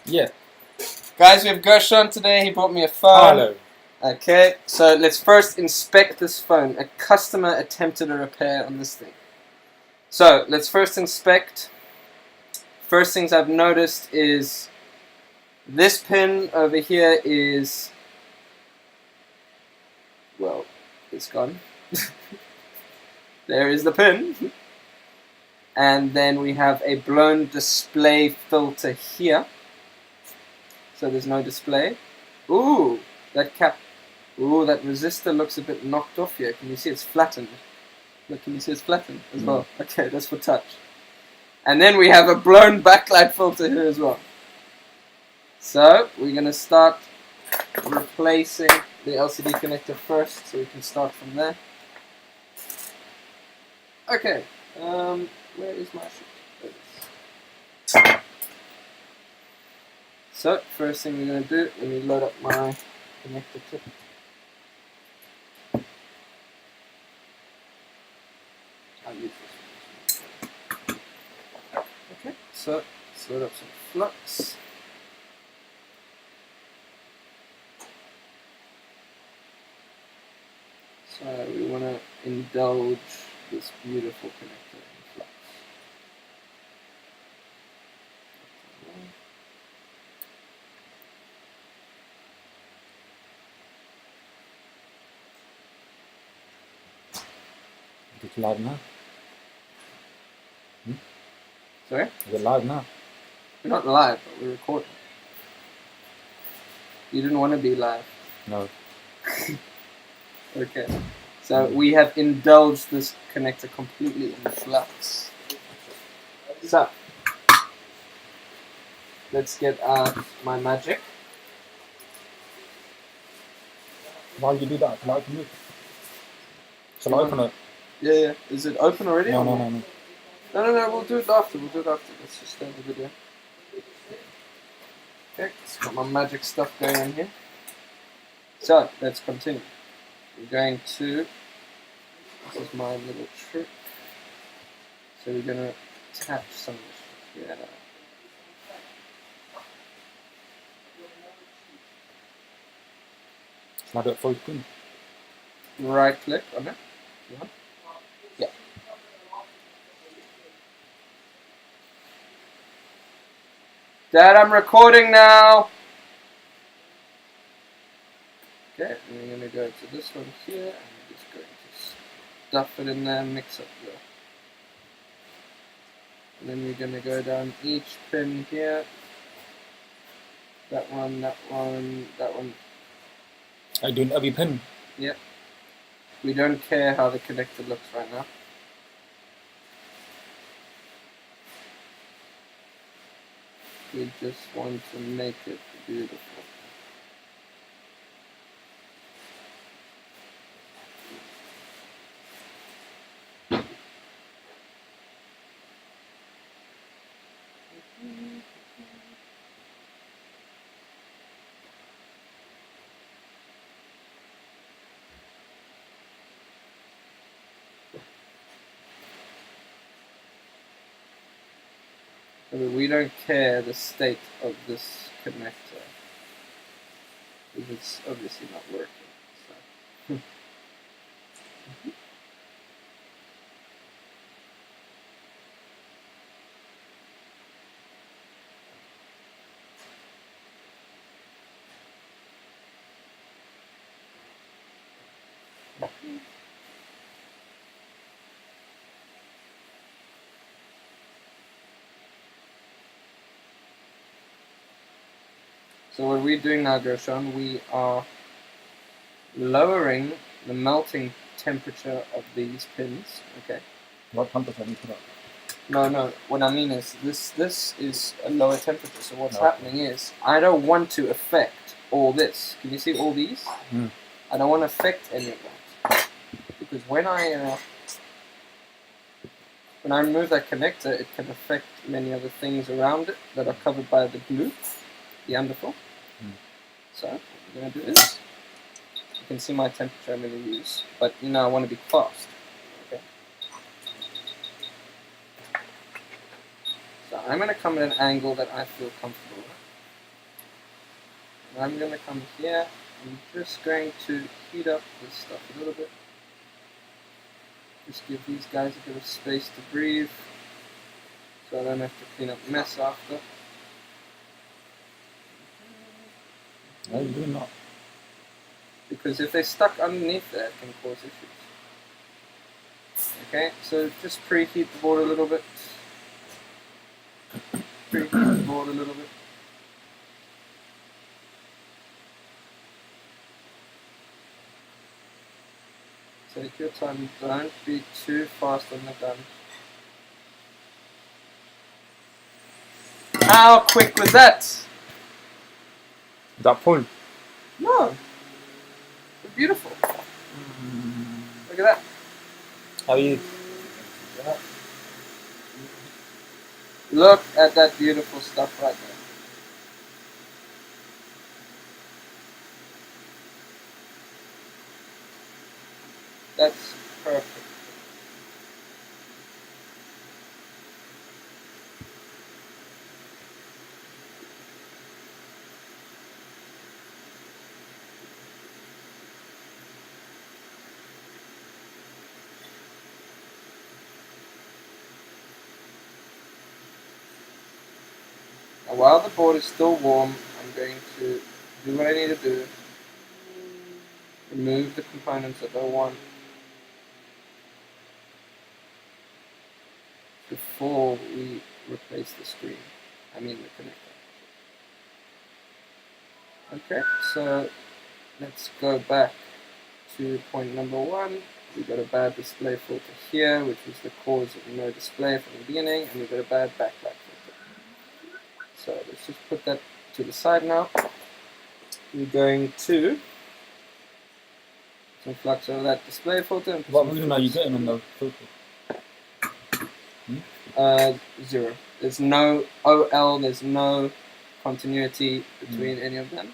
Yeah. Guys, we have Gershon today. He brought me a phone. Hello. Okay, so let's first inspect this phone. A customer attempted a repair on this thing. So let's first inspect. First things I've noticed is this pin over here is, well, it's gone. There is the pin. And then we have a blown display filter here. So there's no display. Ooh, that cap. Ooh, that resistor looks a bit knocked off here. Can you see it's flattened? Look, can you see it's flattened as well? Okay, that's for touch. And then we have a blown backlight filter here as well. So we're going to start replacing the LCD connector first, so we can start from there. Okay, where is my sheet? So first thing we're going to do, let me load up my connector clip. I'll use this one. Okay, so let's load up some flux. So we want to indulge this beautiful connector in flux. Is it live now? Sorry? Is it live now? We're not live, but we're recording. You didn't want to be live. No. Okay. So we have indulged this connector completely in flux. So let's get out my magic. Why would you do that? Shall I open it? Shall I open it? Yeah. Is it open already? No. No, we'll do it after. Let's just start the video. Okay, let's got my magic stuff going on here. So, let's continue. We're going to, this is my little trick. So we're going to attach some of this here. Shall I do it full screen? Right click on it. Yeah. Dad, I'm recording now. Okay, and we're going to go to this one here, and we're just going to stuff it in there, mix up the. And then we're going to go down each pin here. That one, that one, that one. Are you doing every pin? Yep. We don't care how the connector looks right now. We just want to make it beautiful. We don't care the state of this connector, because it's obviously not working. So. So what we're doing now, Gershon, we are lowering the melting temperature of these pins. Okay. What temperature have you put up? No. What I mean is this is a lower temperature. So what's happening is I don't want to affect all this. Can you see all these? I don't want to affect any of that, because when I remove that connector, it can affect many other things around it that are covered by the glue, the underfill. So what we're going to do is, you can see my temperature I'm going to use, but I want to be fast. Okay. So I'm going to come at an angle that I feel comfortable with. I'm going to come here. I'm just going to heat up this stuff a little bit. Just give these guys a bit of space to breathe, so I don't have to clean up mess after. No, you do not. Because if they're stuck underneath there, it can cause issues. Okay, so just preheat the board a little bit. Preheat the board a little bit. Take your time, don't be too fast on the gun. How quick was that? That pull. No. It's beautiful. Look at that. How you? Look at that beautiful stuff right there. That's perfect. Now, while the board is still warm, I'm going to do what I need to do. Remove the components that don't want before we replace the screen. I mean the connector. Okay, so let's go back to point number 1. We got a bad display filter here, which was the cause of no display from the beginning, and we got a bad backlight filter. So let's just put that to the side now. We're going to some flux over that display filter. And What version are you getting on the filter? 0. There's no OL, there's no continuity between any of them.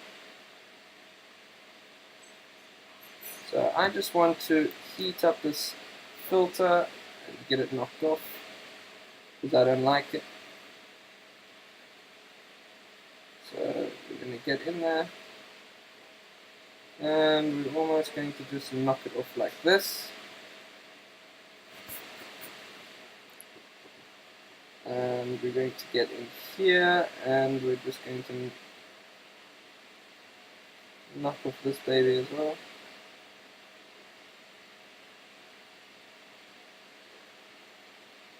So I just want to heat up this filter and get it knocked off because I don't like it. So we're going to get in there and we're almost going to just knock it off like this. And we're going to get in here and we're just going to knock off this baby as well.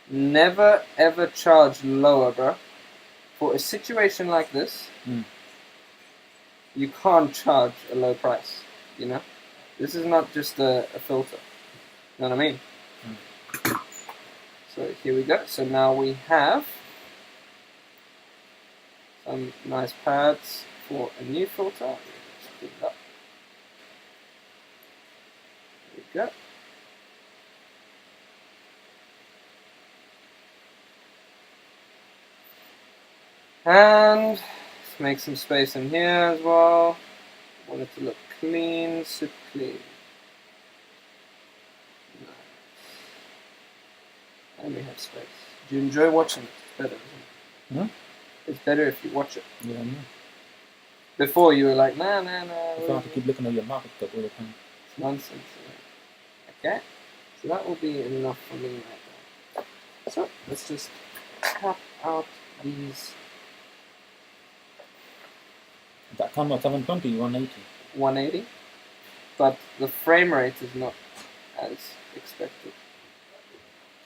Never ever charge lower, bro. For a situation like this, you can't charge a low price, you know? This is not just a filter, you know what I mean? So here we go. So now we have some nice pads for a new filter. Let's put it up. There we go. And let's make some space in here as well. I want it to look clean, super clean. Nice. And we have space. Do you enjoy watching it? It's better, isn't it? It's better if you watch it. Yeah, no. Before you were like, nah. You don't have to keep looking at your market all the time. It's nonsense. Okay, so that will be enough for me right now. So let's just tap out these. That camera 720, 180. 180, but the frame rate is not as expected.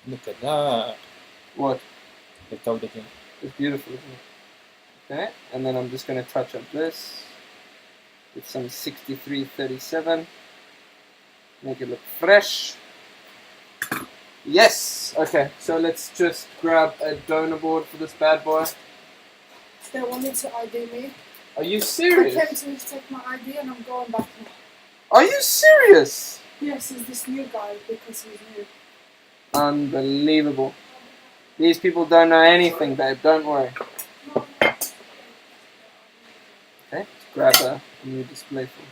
Look at that. What? It's out again. It's beautiful, isn't it? Okay, and then I'm just going to touch up this with some 6337. Make it look fresh. Yes! Okay, so let's just grab a donor board for this bad boy. They wanted to ID me. Are you I serious? came to take my ID and I'm going back now. Are you serious? Yes, he's this new guy because he's new. Unbelievable. These people don't know anything, babe. Don't worry. Okay, let's grab a new display for.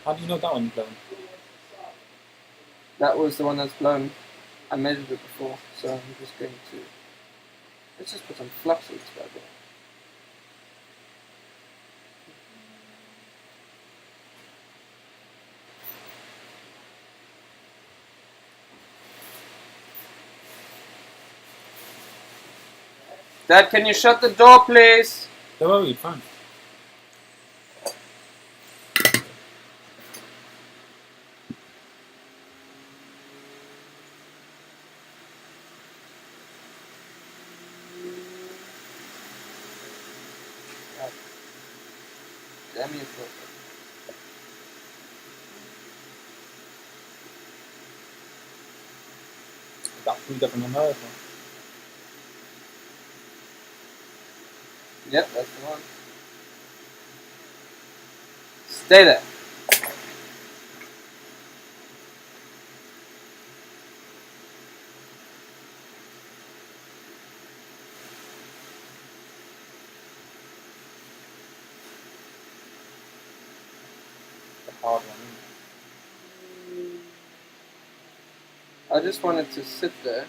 How do you know that one's blown? That was the one that's blown. I measured it before, so I'm just going to... Let's just put some flux in this bad boy. Dad, can you shut the door, please? Don't worry, fine. Damn you for Got 3 different America. Yep, that's the one. Stay there. The hard one. I just wanted to sit there.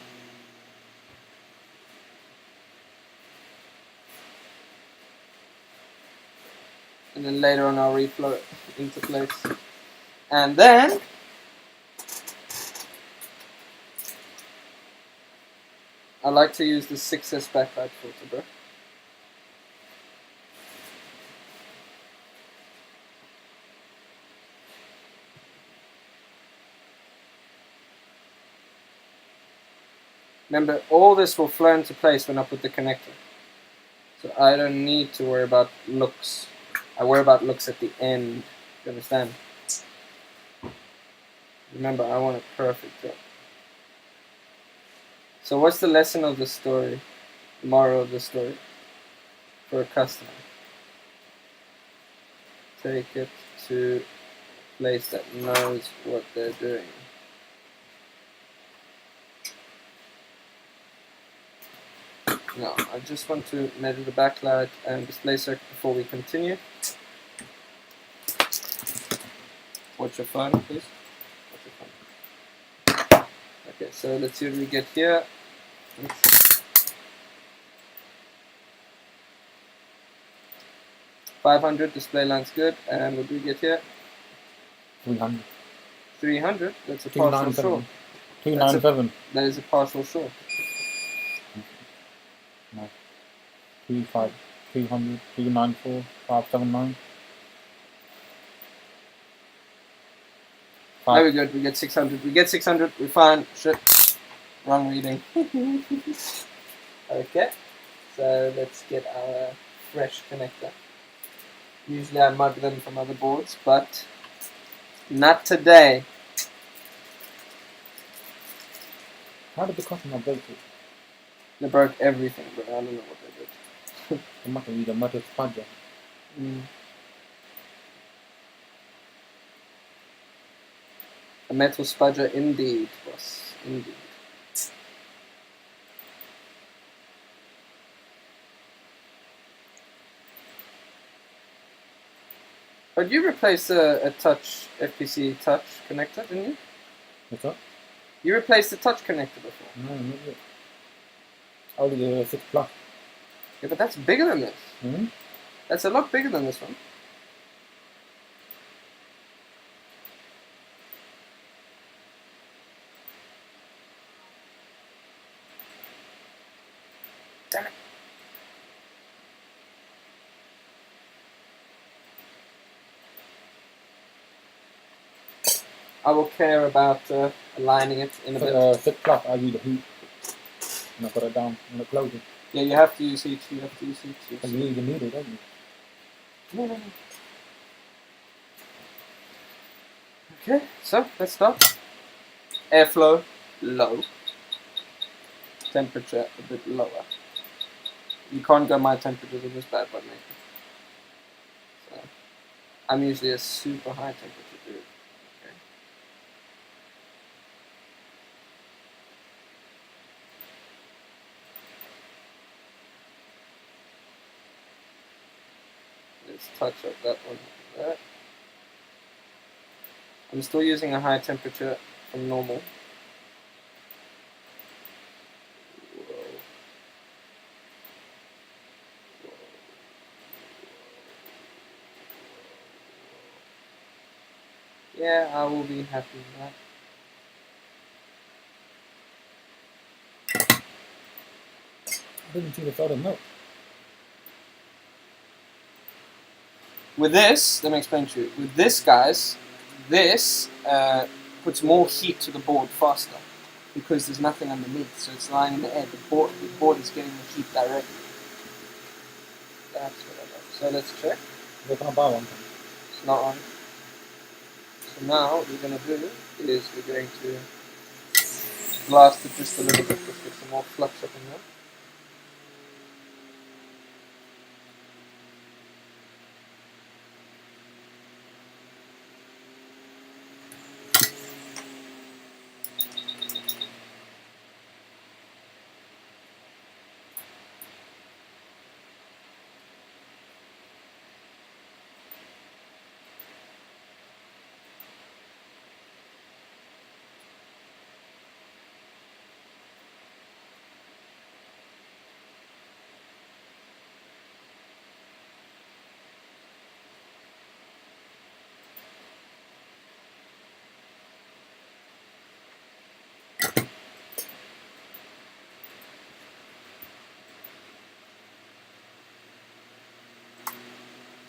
And then later on I'll reflow it into place. And then I like to use the 6S backlight filter, bro. Remember, all this will flow into place when I put the connector. So I don't need to worry about looks. I worry about looks at the end. You understand? Remember, I want it perfect. Bro. So what's the lesson of the story? The moral of the story? For a customer. Take it to a place that knows what they're doing. Now, I just want to measure the backlight and display circuit before we continue. Watch your phone, please. Watch your phone. Okay, so let's see what we get here. Oops. 500 display line's good, and what do we get here? 300. 300. That's a partial short. 297. That is a partial short. No. 200, 294, 579. There we go. We get 600. We get 600. We're fine. Shit. Wrong reading. Okay. So let's get our fresh connector. Usually I mug them from other boards, but not today. How did the customer break it? They broke everything, but I don't know what they did. It must have been a metal spudger. A metal spudger indeed, boss. Indeed. But you replaced a touch FPC touch connector, didn't you? What's that? You replaced the touch connector before. No, not yet. Only the 6 plus. Yeah, but that's bigger than this. Mm-hmm. That's a lot bigger than this one. Damn it. I will care about aligning it in a bit. 6 plus, I use the heat. And I put it down and I close it. Yeah, you have to use heat. You have to use heat. And you use the needle, don't you? No. Okay, so let's start. Airflow low. Temperature a bit lower. You can't go my temperature with this bad boy, mate. So I'm usually a super high temperature dude. Okay. Let's touch up that one there. I'm still using a high temperature from normal. Yeah, I will be happy with that. I didn't see the soda milk. With this, let me explain to you. With this, guys, this puts more heat to the board faster because there's nothing underneath, so it's lying in the air. The board is getting the heat directly. That's what I love. So let's check. They're gonna buy one. It's not on. So now what we're going to do is we're going to blast it just a little bit. Let's get some more flux up in there.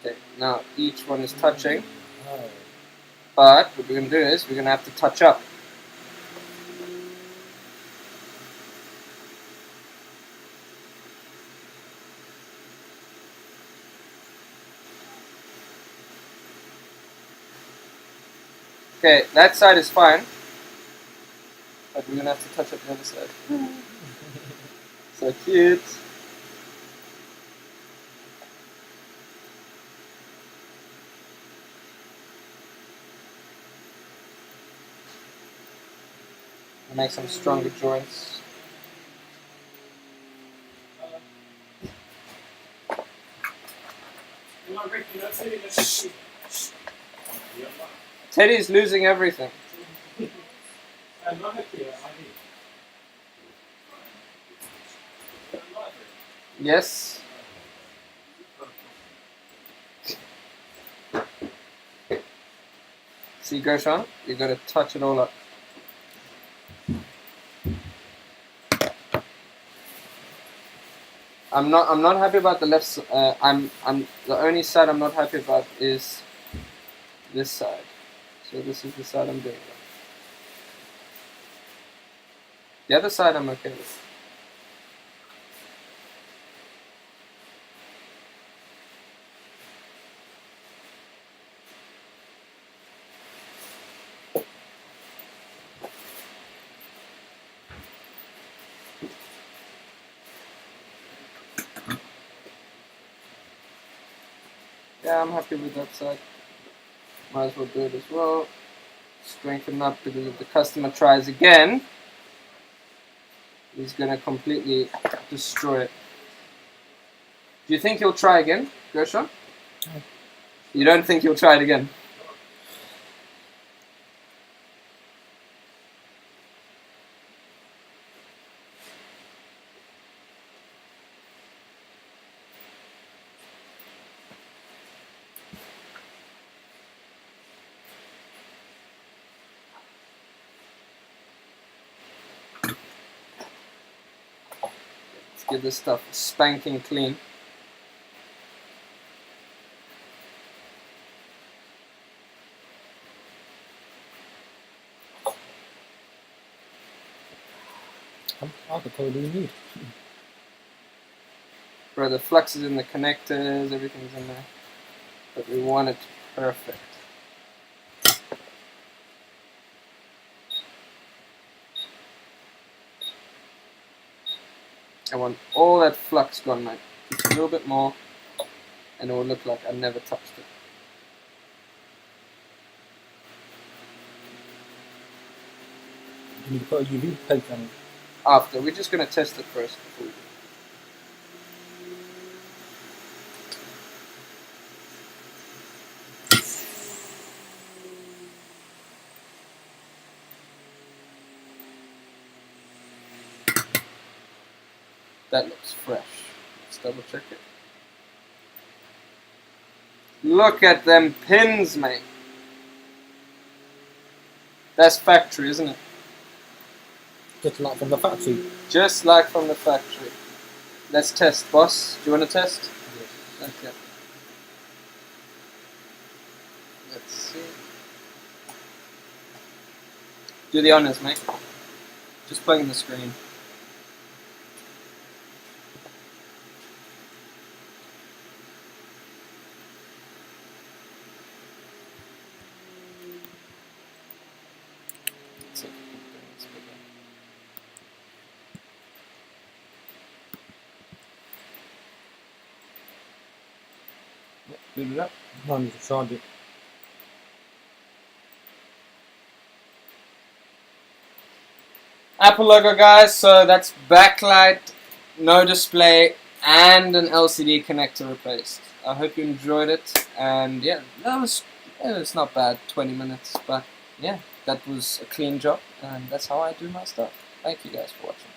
Okay, now each one is touching, Oh. but what we're going to do is we're going to have to touch up. Okay, that side is fine, but we're going to have to touch up the other side. So cute. Make some stronger joints. Teddy's losing everything. Yes. See, Gershon, you got to touch it all up. I'm not happy about the left. I'm the only side I'm not happy about is this side. So this is the side I'm doing. The other side I'm okay with. Yeah, I'm happy with that side. Might as well do it as well. Strengthen up because if the customer tries again, he's gonna completely destroy it. Do you think he'll try again, Gershon? No. You don't think he'll try it again? Let's get this stuff spanking clean. How much coal do you need? Bro, the flux is in the connectors, everything's in there. But we want it perfect. I want all that flux gone, mate. Just a little bit more, and it will look like I never touched it. You need to put a UV plate on it. After, we're just going to test it first. Before we do. That looks fresh. Let's double check it. Look at them pins, mate. That's factory, isn't it? Just like from the factory. Just like from the factory. Let's test, boss. Do you want to test? Okay. Let's see. Do the honors, mate. Just plugging the screen. Let's see if we can bring this bigger. Yeah, boot it up. I need to charge it. Apple logo, guys. So that's backlight, no display, and an LCD connector replaced. I hope you enjoyed it, and yeah, it's not bad, 20 minutes, but yeah, that was a clean job, and that's how I do my stuff. Thank you guys for watching.